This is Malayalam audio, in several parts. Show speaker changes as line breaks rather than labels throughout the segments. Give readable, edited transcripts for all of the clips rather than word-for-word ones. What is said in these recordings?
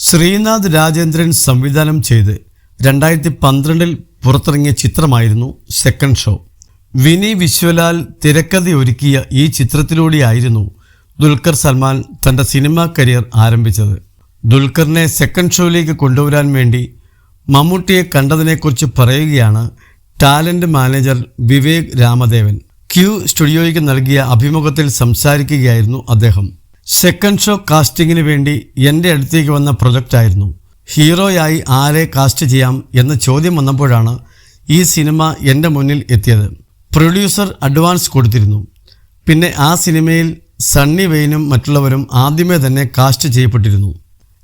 ശ്രീനാഥ് രാജേന്ദ്രൻ സംവിധാനം ചെയ്ത് 2012 പുറത്തിറങ്ങിയ ചിത്രമായിരുന്നു സെക്കൻഡ് ഷോ. വിനി വിശ്വലാൽ തിരക്കഥയൊരുക്കിയ ഈ ചിത്രത്തിലൂടെയായിരുന്നു ദുൽഖർ സൽമാൻ തൻ്റെ സിനിമാ കരിയർ ആരംഭിച്ചത്. ദുൽഖറിനെ സെക്കൻഡ് ഷോയിലേക്ക് കൊണ്ടുവരാൻ വേണ്ടി മമ്മൂട്ടിയെ കണ്ടതിനെക്കുറിച്ച് പറയുകയാണ് talent manager Vivek Ramadevan. Q സ്റ്റുഡിയോയ്ക്ക് നൽകിയ അഭിമുഖത്തിൽ സംസാരിക്കുകയായിരുന്നു അദ്ദേഹം. സെക്കൻഡ് ഷോ കാസ്റ്റിങ്ങിന് വേണ്ടി എൻ്റെ അടുത്തേക്ക് വന്ന പ്രൊജക്റ്റായിരുന്നു. ഹീറോയായി ആരെ കാസ്റ്റ് ചെയ്യാം എന്ന ചോദ്യം വന്നപ്പോഴാണ് ഈ സിനിമ എൻ്റെ മുന്നിൽ എത്തിയത്. പ്രൊഡ്യൂസർ അഡ്വാൻസ് കൊടുത്തിരുന്നു. പിന്നെ ആ സിനിമയിൽ സണ്ണി വെയിനും മറ്റുള്ളവരും ആദ്യമേ തന്നെ കാസ്റ്റ് ചെയ്യപ്പെട്ടിരുന്നു.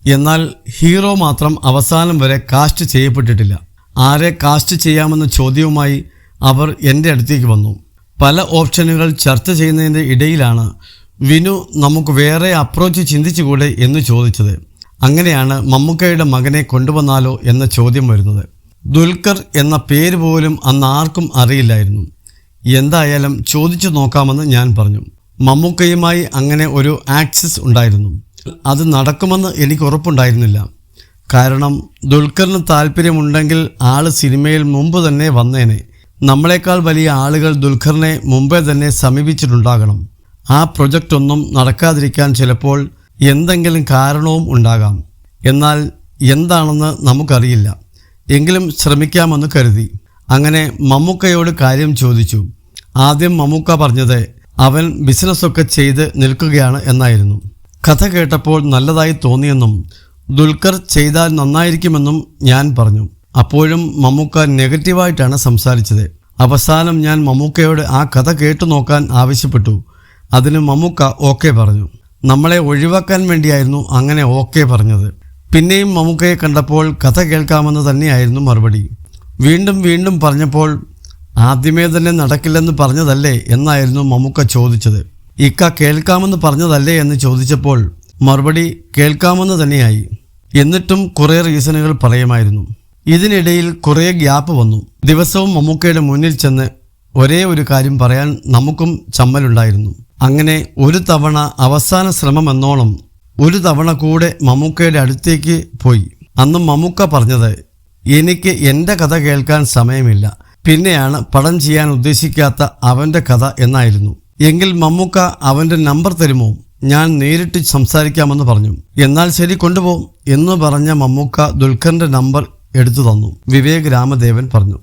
എന്നാൽ ഹീറോ മാത്രം അവസാനം വരെ കാസ്റ്റ് ചെയ്യപ്പെട്ടിട്ടില്ല. ആരെ കാസ്റ്റ് ചെയ്യാമെന്ന ചോദ്യവുമായി അവർ എൻ്റെ അടുത്തേക്ക് വന്നു. പല ഓപ്ഷനുകൾ ചർച്ച ചെയ്യുന്നതിൻ്റെ ഇടയിലാണ് വിനു നമുക്ക് വേറെ അപ്രോച്ച് ചിന്തിച്ചുകൂടെ എന്ന് ചോദിച്ചത്. അങ്ങനെയാണ് മമ്മൂക്കയുടെ മകനെ കൊണ്ടുവന്നാലോ എന്ന ചോദ്യം വരുന്നത്. ദുൽഖർ എന്ന പേര് പോലും അന്ന് ആർക്കും അറിയില്ലായിരുന്നു. എന്തായാലും ചോദിച്ചു നോക്കാമെന്ന് ഞാൻ പറഞ്ഞു. മമ്മൂക്കയുമായി അങ്ങനെ ഒരു ആക്സസ് ഉണ്ടായിരുന്നു. അത് നടക്കുമെന്ന് എനിക്ക് ഉറപ്പുണ്ടായിരുന്നില്ല. കാരണം ദുൽഖറിന് താല്പര്യമുണ്ടെങ്കിൽ ആള് സിനിമയിൽ മുമ്പ് തന്നെ വന്നേനെ. നമ്മളെക്കാൾ വലിയ ആളുകൾ ദുൽഖറിനെ മുമ്പേ തന്നെ സമീപിച്ചിട്ടുണ്ടാകണം. ആ പ്രൊജക്റ്റ് ഒന്നും നടക്കാതിരിക്കാൻ ചിലപ്പോൾ എന്തെങ്കിലും കാരണവും ഉണ്ടാകാം. എന്നാൽ എന്താണെന്ന് നമുക്കറിയില്ല. എങ്കിലും ശ്രമിക്കാമെന്ന് കരുതി. അങ്ങനെ മമ്മൂക്കയോട് കാര്യം ചോദിച്ചു. ആദ്യം മമ്മൂക്ക പറഞ്ഞത് അവൻ ബിസിനസ്സൊക്കെ ചെയ്ത് നിൽക്കുകയാണ് എന്നായിരുന്നു. കഥ കേട്ടപ്പോൾ നല്ലതായി തോന്നിയെന്നും ദുൽഖർ ചെയ്താൽ നന്നായിരിക്കുമെന്നും ഞാൻ പറഞ്ഞു. അപ്പോഴും മമ്മൂക്ക നെഗറ്റീവായിട്ടാണ് സംസാരിച്ചത്. അവസാനം ഞാൻ മമ്മൂക്കയോട് ആ കഥ കേട്ടു നോക്കാൻ ആവശ്യപ്പെട്ടു. അതിന് മമ്മൂക്ക ഓക്കെ പറഞ്ഞു. നമ്മളെ ഒഴിവാക്കാൻ വേണ്ടിയായിരുന്നു അങ്ങനെ ഓക്കെ പറഞ്ഞത്. പിന്നെയും മമ്മൂക്കയെ കണ്ടപ്പോൾ കഥ കേൾക്കാമെന്ന് തന്നെയായിരുന്നു മറുപടി. വീണ്ടും വീണ്ടും പറഞ്ഞപ്പോൾ ആദ്യമേ തന്നെ നടക്കില്ലെന്ന് പറഞ്ഞതല്ലേ എന്നായിരുന്നു മമ്മൂക്ക ചോദിച്ചത്. ഇക്ക കേൾക്കാമെന്ന് പറഞ്ഞതല്ലേ എന്ന് ചോദിച്ചപ്പോൾ മറുപടി കേൾക്കാമെന്ന് തന്നെയായി. എന്നിട്ടും കുറേ റീസണുകൾ പറയുമായിരുന്നു. ഇതിനിടയിൽ കുറേ ഗ്യാപ്പ് വന്നു. ദിവസവും മമ്മൂക്കയുടെ മുന്നിൽ ചെന്ന് ഒരേ ഒരു കാര്യം പറയാൻ നമുക്കും ചമ്മലുണ്ടായിരുന്നു. അങ്ങനെ ഒരു തവണ അവസാന ശ്രമമെന്നോണം ഒരു തവണ കൂടെ മമ്മൂക്കയുടെ അടുത്തേക്ക് പോയി. അന്ന് മമ്മൂക്ക പറഞ്ഞത് എനിക്ക് എൻ്റെ കഥ കേൾക്കാൻ സമയമില്ല, പിന്നെയാണ് പടം ചെയ്യാൻ ഉദ്ദേശിക്കാത്ത അവൻ്റെ കഥ എന്നായിരുന്നു. എങ്കിൽ മമ്മൂക്ക അവൻ്റെ നമ്പർ തരുമോ, ഞാൻ നേരിട്ട് സംസാരിക്കാമെന്ന് പറഞ്ഞു. എന്നാൽ ശരി കൊണ്ടുപോകും എന്ന് പറഞ്ഞ മമ്മൂക്ക ദുൽഖറിൻ്റെ നമ്പർ എടുത്തു തന്നു. വിവേക് രാമദേവൻ പറഞ്ഞു.